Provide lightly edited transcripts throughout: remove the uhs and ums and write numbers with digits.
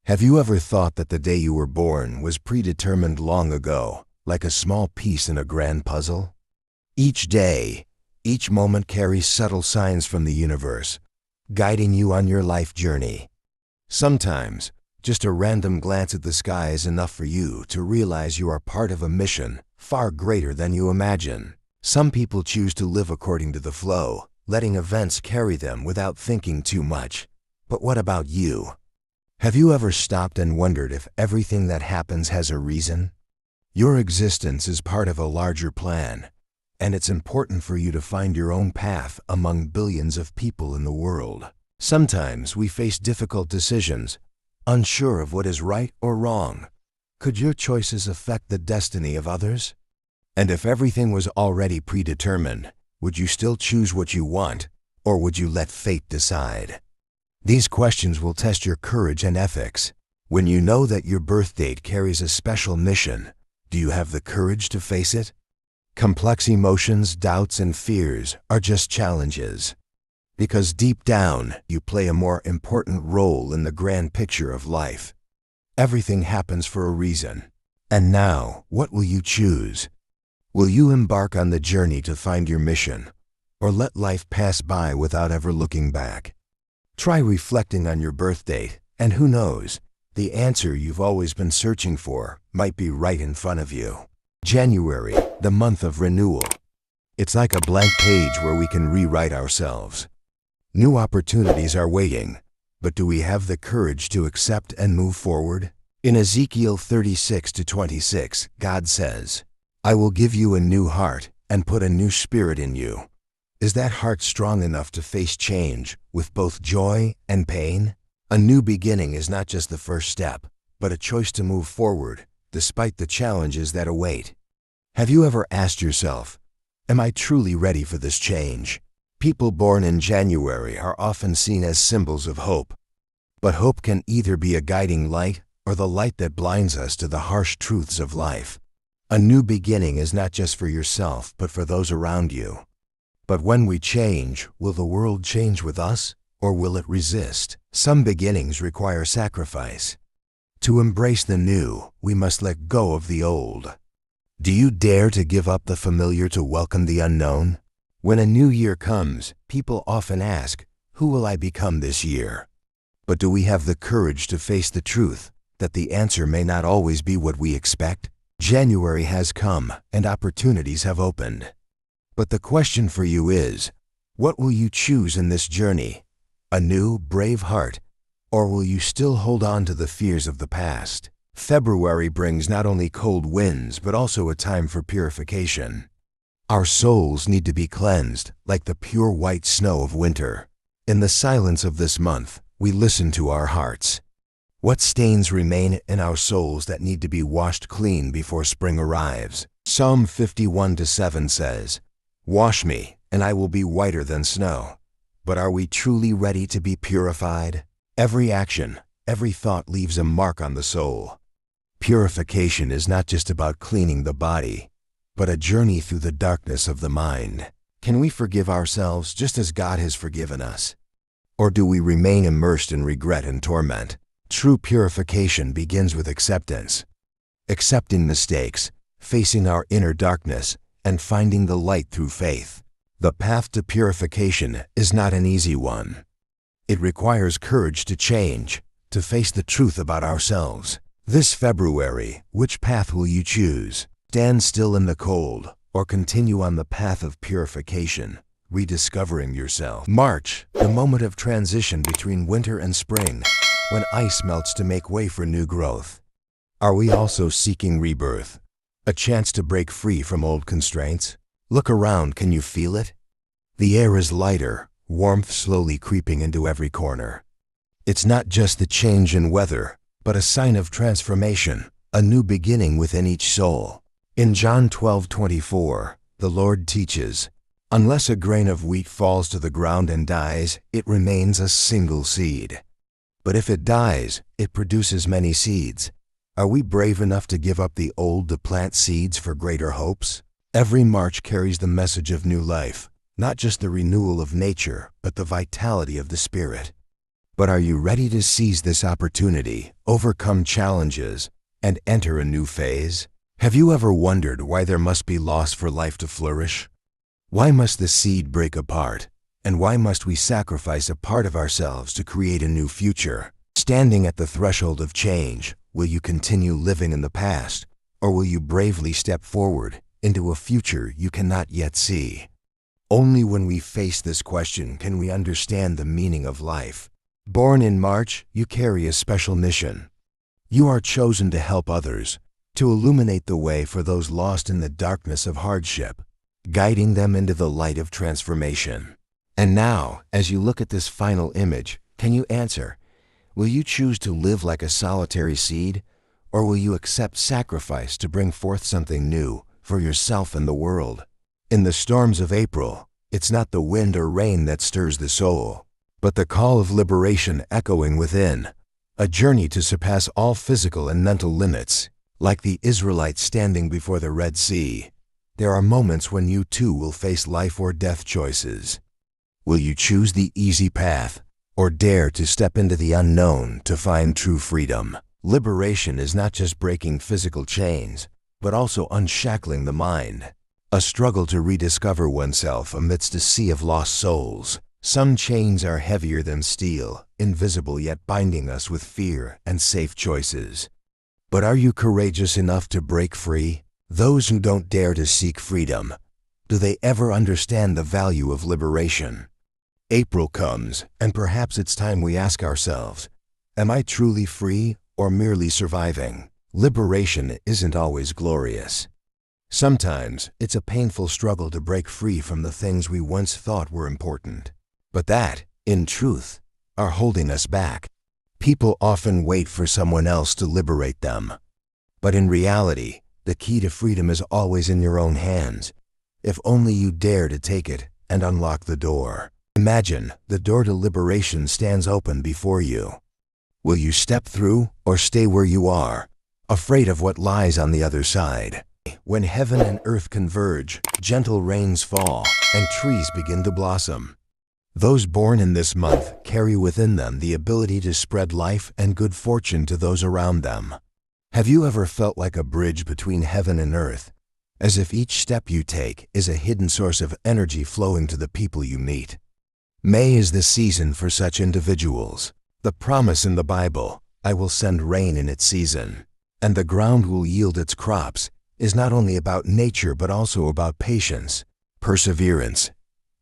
Have you ever thought that the day you were born was predetermined long ago, like a small piece in a grand puzzle? Each day, each moment carries subtle signs from the universe, guiding you on your life journey. Sometimes, just a random glance at the sky is enough for you to realize you are part of a mission far greater than you imagine. Some people choose to live according to the flow, letting events carry them without thinking too much. But what about you? Have you ever stopped and wondered if everything that happens has a reason? Your existence is part of a larger plan, and it's important for you to find your own path among billions of people in the world. Sometimes we face difficult decisions, unsure of what is right or wrong. Could your choices affect the destiny of others? And if everything was already predetermined, would you still choose what you want, or would you let fate decide? These questions will test your courage and ethics. When you know that your birth date carries a special mission, do you have the courage to face it? Complex emotions, doubts, and fears are just challenges. Because deep down, you play a more important role in the grand picture of life. Everything happens for a reason. And now, what will you choose? Will you embark on the journey to find your mission, or let life pass by without ever looking back? Try reflecting on your birth date, and who knows, the answer you've always been searching for might be right in front of you. January, the month of renewal. It's like a blank page where we can rewrite ourselves. New opportunities are waiting, but do we have the courage to accept and move forward? In Ezekiel 36-26, God says, "I will give you a new heart and put a new spirit in you." Is that heart strong enough to face change with both joy and pain? A new beginning is not just the first step, but a choice to move forward, despite the challenges that await. Have you ever asked yourself, am I truly ready for this change? People born in January are often seen as symbols of hope. But hope can either be a guiding light or the light that blinds us to the harsh truths of life. A new beginning is not just for yourself, but for those around you. But when we change, will the world change with us, or will it resist? Some beginnings require sacrifice. To embrace the new, we must let go of the old. Do you dare to give up the familiar to welcome the unknown? When a new year comes, people often ask, who will I become this year? But do we have the courage to face the truth, that the answer may not always be what we expect? January has come, and opportunities have opened. But the question for you is, what will you choose in this journey? A new, brave heart, or will you still hold on to the fears of the past? February brings not only cold winds, but also a time for purification. Our souls need to be cleansed, like the pure white snow of winter. In the silence of this month, we listen to our hearts. What stains remain in our souls that need to be washed clean before spring arrives? Psalm 51:7 says, "Wash me, and I will be whiter than snow." But are we truly ready to be purified? Every action, every thought leaves a mark on the soul. Purification is not just about cleaning the body, but a journey through the darkness of the mind. Can we forgive ourselves just as God has forgiven us? Or do we remain immersed in regret and torment? True purification begins with acceptance. Accepting mistakes, facing our inner darkness, and finding the light through faith. The path to purification is not an easy one. It requires courage to change, to face the truth about ourselves. This February, which path will you choose? Stand still in the cold, or continue on the path of purification, rediscovering yourself? March, the moment of transition between winter and spring, when ice melts to make way for new growth. Are we also seeking rebirth? A chance to break free from old constraints? Look around, can you feel it? The air is lighter, warmth slowly creeping into every corner. It's not just the change in weather, but a sign of transformation, a new beginning within each soul. In John 12:24, the Lord teaches, "Unless a grain of wheat falls to the ground and dies, it remains a single seed. But if it dies, it produces many seeds." Are we brave enough to give up the old to plant seeds for greater hopes? Every March carries the message of new life, not just the renewal of nature, but the vitality of the spirit. But are you ready to seize this opportunity, overcome challenges, and enter a new phase? Have you ever wondered why there must be loss for life to flourish? Why must the seed break apart? And why must we sacrifice a part of ourselves to create a new future? Standing at the threshold of change, will you continue living in the past, or will you bravely step forward into a future you cannot yet see? Only when we face this question can we understand the meaning of life. Born in March, you carry a special mission. You are chosen to help others, to illuminate the way for those lost in the darkness of hardship, guiding them into the light of transformation. And now, as you look at this final image, can you answer? Will you choose to live like a solitary seed, or will you accept sacrifice to bring forth something new for yourself and the world? In the storms of April, it's not the wind or rain that stirs the soul, but the call of liberation echoing within, a journey to surpass all physical and mental limits. Like the Israelites standing before the Red Sea, there are moments when you too will face life or death choices. Will you choose the easy path, or dare to step into the unknown to find true freedom? Liberation is not just breaking physical chains, but also unshackling the mind. A struggle to rediscover oneself amidst a sea of lost souls. Some chains are heavier than steel, invisible yet binding us with fear and safe choices. But are you courageous enough to break free? Those who don't dare to seek freedom, do they ever understand the value of liberation? April comes, and perhaps it's time we ask ourselves, am I truly free or merely surviving? Liberation isn't always glorious. Sometimes it's a painful struggle to break free from the things we once thought were important, but that, in truth, are holding us back. People often wait for someone else to liberate them. But in reality, the key to freedom is always in your own hands, if only you dare to take it and unlock the door. Imagine the door to liberation stands open before you. Will you step through or stay where you are, afraid of what lies on the other side? When heaven and earth converge, gentle rains fall, and trees begin to blossom. Those born in this month carry within them the ability to spread life and good fortune to those around them. Have you ever felt like a bridge between heaven and earth, as if each step you take is a hidden source of energy flowing to the people you meet? May is the season for such individuals. The promise in the Bible, I will send rain in its season, and the ground will yield its crops, is not only about nature but also about patience, perseverance,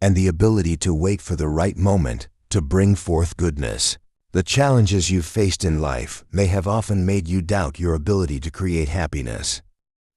and the ability to wait for the right moment to bring forth goodness. The challenges you've faced in life may have often made you doubt your ability to create happiness.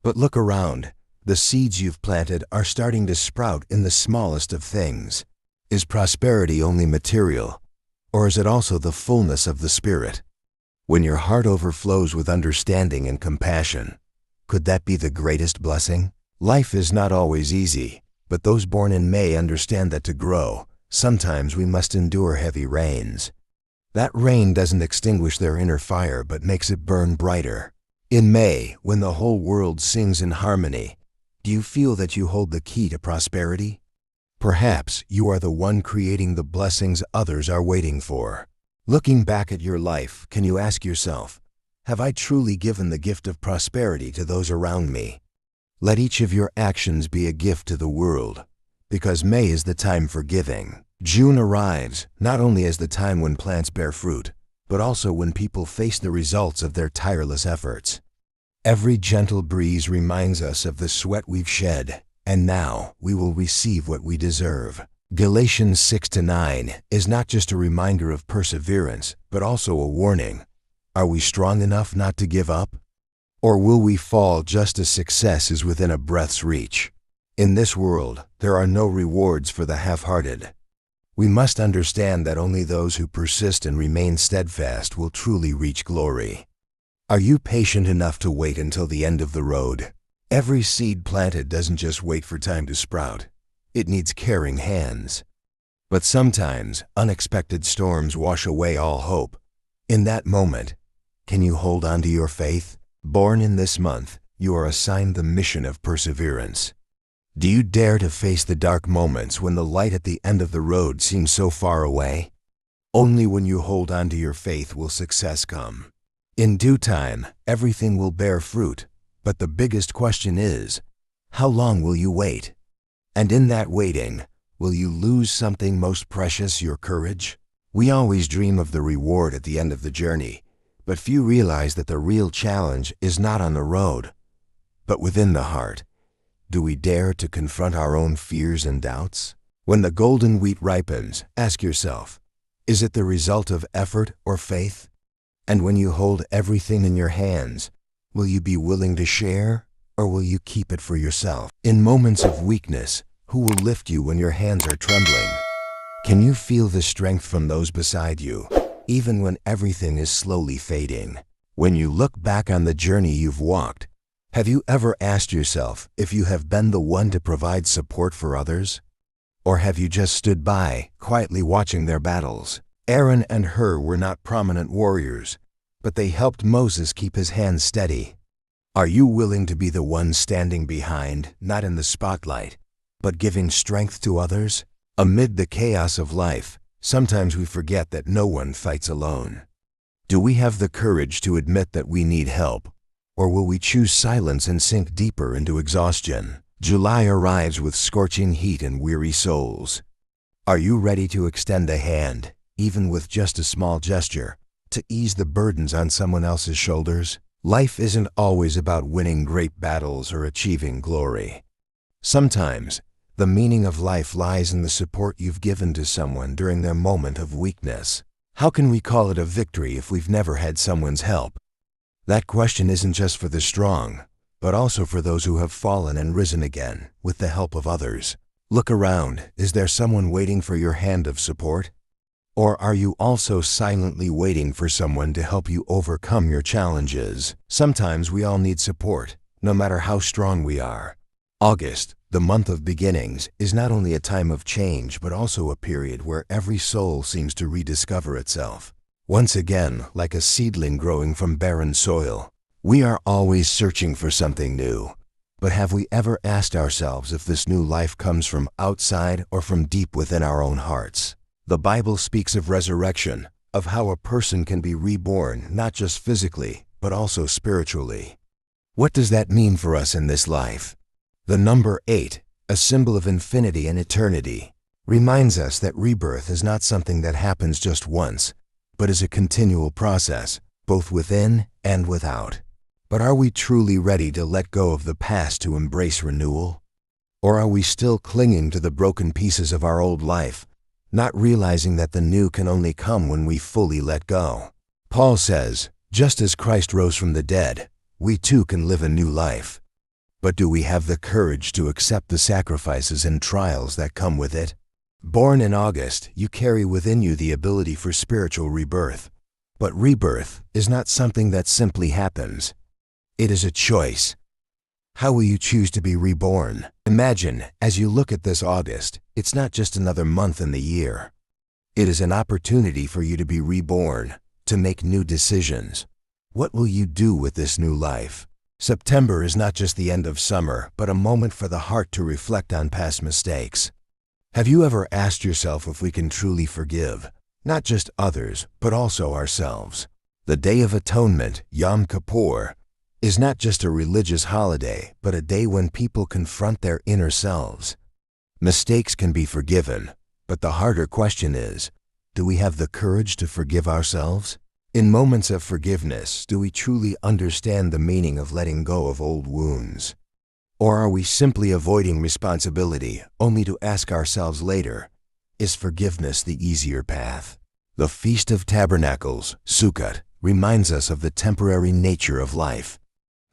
But look around. The seeds you've planted are starting to sprout in the smallest of things. Is prosperity only material, or is it also the fullness of the Spirit? When your heart overflows with understanding and compassion, could that be the greatest blessing? Life is not always easy, but those born in May understand that to grow, sometimes we must endure heavy rains. That rain doesn't extinguish their inner fire but makes it burn brighter. In May, when the whole world sings in harmony, do you feel that you hold the key to prosperity? Perhaps you are the one creating the blessings others are waiting for. Looking back at your life, can you ask yourself, have I truly given the gift of prosperity to those around me? Let each of your actions be a gift to the world, because May is the time for giving. June arrives not only as the time when plants bear fruit, but also when people face the results of their tireless efforts. Every gentle breeze reminds us of the sweat we've shed, and now we will receive what we deserve. Galatians 6-9 is not just a reminder of perseverance, but also a warning. Are we strong enough not to give up? Or will we fall just as success is within a breath's reach? In this world, there are no rewards for the half-hearted. We must understand that only those who persist and remain steadfast will truly reach glory. Are you patient enough to wait until the end of the road? Every seed planted doesn't just wait for time to sprout. It needs caring hands. But sometimes, unexpected storms wash away all hope. In that moment, can you hold on to your faith? Born in this month, you are assigned the mission of perseverance. Do you dare to face the dark moments when the light at the end of the road seems so far away? Only when you hold on to your faith will success come. In due time, everything will bear fruit, but the biggest question is, how long will you wait? And in that waiting, will you lose something most precious, your courage? We always dream of the reward at the end of the journey, but few realize that the real challenge is not on the road, but within the heart. Do we dare to confront our own fears and doubts? When the golden wheat ripens, ask yourself, is it the result of effort or faith? And when you hold everything in your hands, will you be willing to share, or will you keep it for yourself? In moments of weakness, who will lift you when your hands are trembling? Can you feel the strength from those beside you, even when everything is slowly fading? When you look back on the journey you've walked, have you ever asked yourself if you have been the one to provide support for others? Or have you just stood by, quietly watching their battles? Aaron and Hur were not prominent warriors, but they helped Moses keep his hands steady. Are you willing to be the one standing behind, not in the spotlight, but giving strength to others? Amid the chaos of life, sometimes we forget that no one fights alone. Do we have the courage to admit that we need help? Or will we choose silence and sink deeper into exhaustion? July arrives with scorching heat and weary souls. Are you ready to extend a hand, even with just a small gesture, to ease the burdens on someone else's shoulders? Life isn't always about winning great battles or achieving glory. Sometimes, the meaning of life lies in the support you've given to someone during their moment of weakness. How can we call it a victory if we've never had someone's help? That question isn't just for the strong, but also for those who have fallen and risen again with the help of others. Look around. Is there someone waiting for your hand of support? Or are you also silently waiting for someone to help you overcome your challenges? Sometimes we all need support, no matter how strong we are. August, the month of beginnings, is not only a time of change, but also a period where every soul seems to rediscover itself. Once again, like a seedling growing from barren soil, we are always searching for something new. But have we ever asked ourselves if this new life comes from outside or from deep within our own hearts? The Bible speaks of resurrection, of how a person can be reborn not just physically, but also spiritually. What does that mean for us in this life? The number 8, a symbol of infinity and eternity, reminds us that rebirth is not something that happens just once, but is a continual process, both within and without. But are we truly ready to let go of the past to embrace renewal? Or are we still clinging to the broken pieces of our old life, not realizing that the new can only come when we fully let go? Paul says, just as Christ rose from the dead, we too can live a new life. But do we have the courage to accept the sacrifices and trials that come with it? Born in August, you carry within you the ability for spiritual rebirth. But rebirth is not something that simply happens. It is a choice. How will you choose to be reborn? Imagine, as you look at this August, it's not just another month in the year. It is an opportunity for you to be reborn, to make new decisions. What will you do with this new life? September is not just the end of summer, but a moment for the heart to reflect on past mistakes. Have you ever asked yourself if we can truly forgive, not just others, but also ourselves? The Day of Atonement, Yom Kippur, is not just a religious holiday, but a day when people confront their inner selves. Mistakes can be forgiven, but the harder question is, do we have the courage to forgive ourselves? In moments of forgiveness, do we truly understand the meaning of letting go of old wounds? Or are we simply avoiding responsibility, only to ask ourselves later, is forgiveness the easier path? The Feast of Tabernacles, Sukkot, reminds us of the temporary nature of life.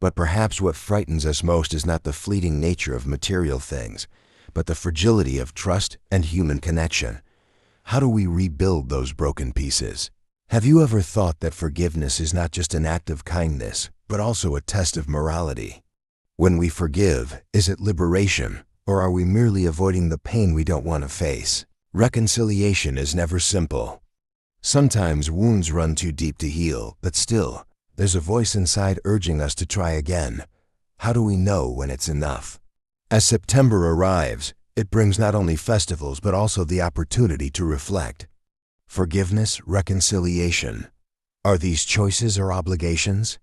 But perhaps what frightens us most is not the fleeting nature of material things, but the fragility of trust and human connection. How do we rebuild those broken pieces? Have you ever thought that forgiveness is not just an act of kindness, but also a test of morality? When we forgive, is it liberation, or are we merely avoiding the pain we don't want to face? Reconciliation is never simple. Sometimes wounds run too deep to heal, but still, there's a voice inside urging us to try again. How do we know when it's enough? As September arrives, it brings not only festivals but also the opportunity to reflect. Forgiveness, reconciliation. Are these choices or obligations?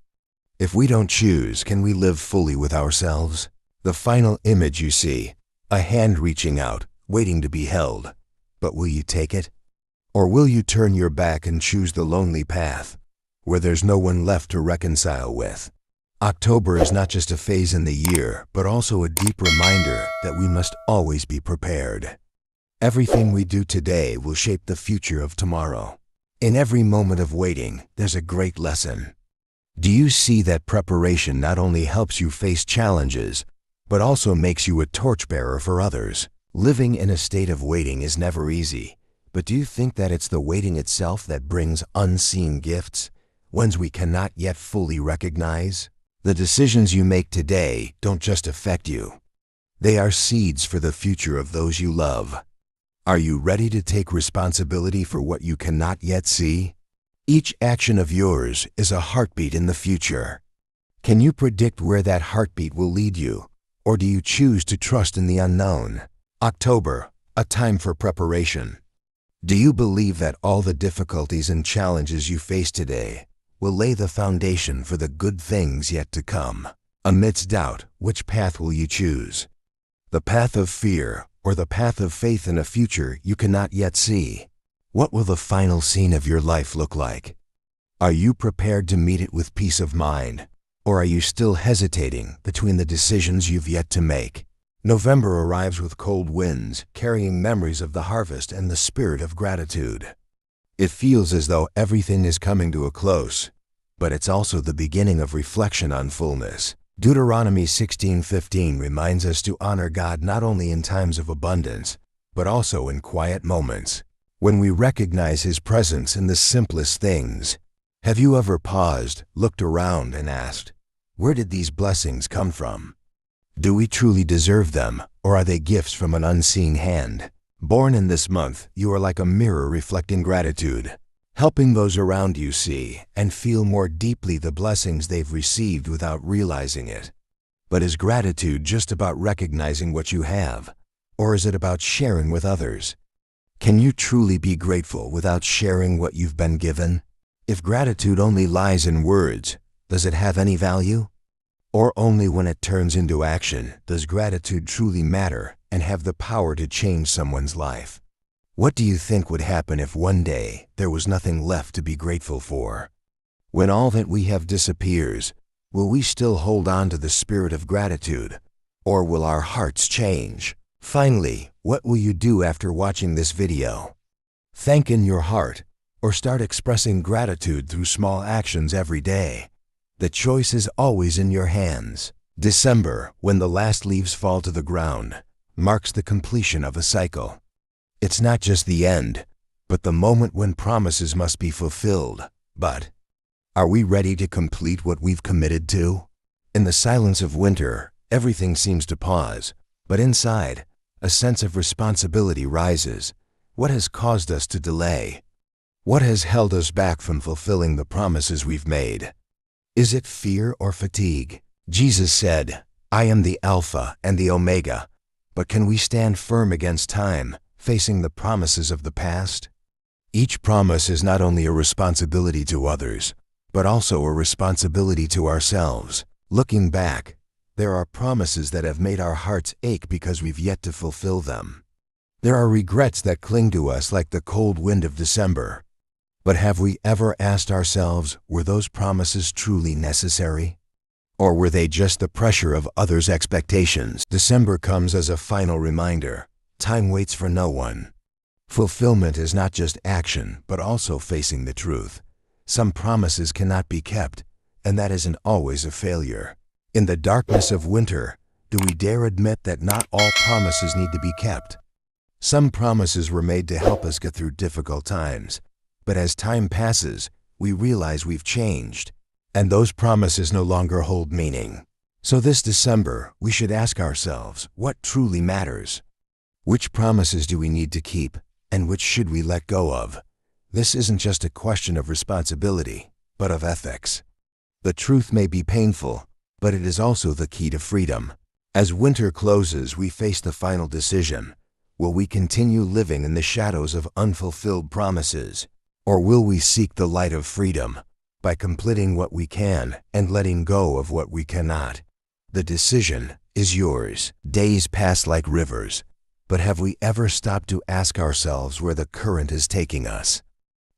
If we don't choose, can we live fully with ourselves? The final image you see, a hand reaching out, waiting to be held. But will you take it? Or will you turn your back and choose the lonely path, where there's no one left to reconcile with? October is not just a phase in the year, but also a deep reminder that we must always be prepared. Everything we do today will shape the future of tomorrow. In every moment of waiting, there's a great lesson. Do you see that preparation not only helps you face challenges, but also makes you a torchbearer for others? Living in a state of waiting is never easy, but do you think that it's the waiting itself that brings unseen gifts, ones we cannot yet fully recognize? The decisions you make today don't just affect you. They are seeds for the future of those you love. Are you ready to take responsibility for what you cannot yet see? Each action of yours is a heartbeat in the future. Can you predict where that heartbeat will lead you, or do you choose to trust in the unknown? October, a time for preparation. Do you believe that all the difficulties and challenges you face today will lay the foundation for the good things yet to come? Amidst doubt, which path will you choose? The path of fear or the path of faith in a future you cannot yet see? What will the final scene of your life look like? Are you prepared to meet it with peace of mind, or are you still hesitating between the decisions you've yet to make? November arrives with cold winds, carrying memories of the harvest and the spirit of gratitude. It feels as though everything is coming to a close, but it's also the beginning of reflection on fullness. Deuteronomy 16:15 reminds us to honor God not only in times of abundance, but also in quiet moments, when we recognize His presence in the simplest things. Have you ever paused, looked around, and asked, where did these blessings come from? Do we truly deserve them, or are they gifts from an unseen hand? Born in this month, you are like a mirror reflecting gratitude, helping those around you see and feel more deeply the blessings they've received without realizing it. But is gratitude just about recognizing what you have, or is it about sharing with others? Can you truly be grateful without sharing what you've been given? If gratitude only lies in words, does it have any value? Or only when it turns into action does gratitude truly matter and have the power to change someone's life? What do you think would happen if one day there was nothing left to be grateful for? When all that we have disappears, will we still hold on to the spirit of gratitude, or will our hearts change? Finally, what will you do after watching this video? Thank in your heart, or start expressing gratitude through small actions every day. The choice is always in your hands. December, when the last leaves fall to the ground, marks the completion of a cycle. It's not just the end, but the moment when promises must be fulfilled. But are we ready to complete what we've committed to? In the silence of winter, everything seems to pause, but inside, a sense of responsibility rises. What has caused us to delay? What has held us back from fulfilling the promises we've made? Is it fear or fatigue? Jesus said, I am the Alpha and the Omega. But can we stand firm against time, facing the promises of the past? Each promise is not only a responsibility to others, but also a responsibility to ourselves. Looking back, there are promises that have made our hearts ache because we've yet to fulfill them. There are regrets that cling to us like the cold wind of December. But have we ever asked ourselves, were those promises truly necessary? Or were they just the pressure of others' expectations? December comes as a final reminder. Time waits for no one. Fulfillment is not just action, but also facing the truth. Some promises cannot be kept, and that isn't always a failure. In the darkness of winter, do we dare admit that not all promises need to be kept? Some promises were made to help us get through difficult times, but as time passes, we realize we've changed, and those promises no longer hold meaning. So this December, we should ask ourselves, what truly matters? Which promises do we need to keep, and which should we let go of? This isn't just a question of responsibility, but of ethics. The truth may be painful, but it is also the key to freedom. As winter closes, we face the final decision. Will we continue living in the shadows of unfulfilled promises? Or will we seek the light of freedom by completing what we can and letting go of what we cannot? The decision is yours. Days pass like rivers, but have we ever stopped to ask ourselves where the current is taking us?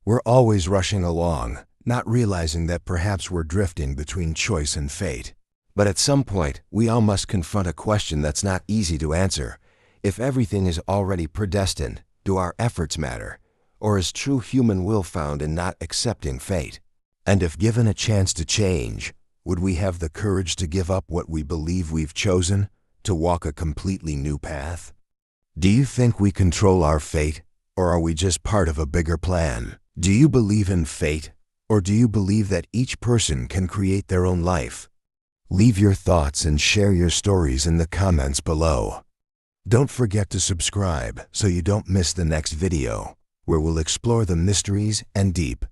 We're always rushing along, not realizing that perhaps we're drifting between choice and fate. But at some point, we all must confront a question that's not easy to answer. If everything is already predestined, do our efforts matter? Or is true human will found in not accepting fate? And if given a chance to change, would we have the courage to give up what we believe we've chosen, to walk a completely new path? Do you think we control our fate, or are we just part of a bigger plan? Do you believe in fate, or do you believe that each person can create their own life? Leave your thoughts and share your stories in the comments below. Don't forget to subscribe so you don't miss the next video, where we'll explore the mysteries and deep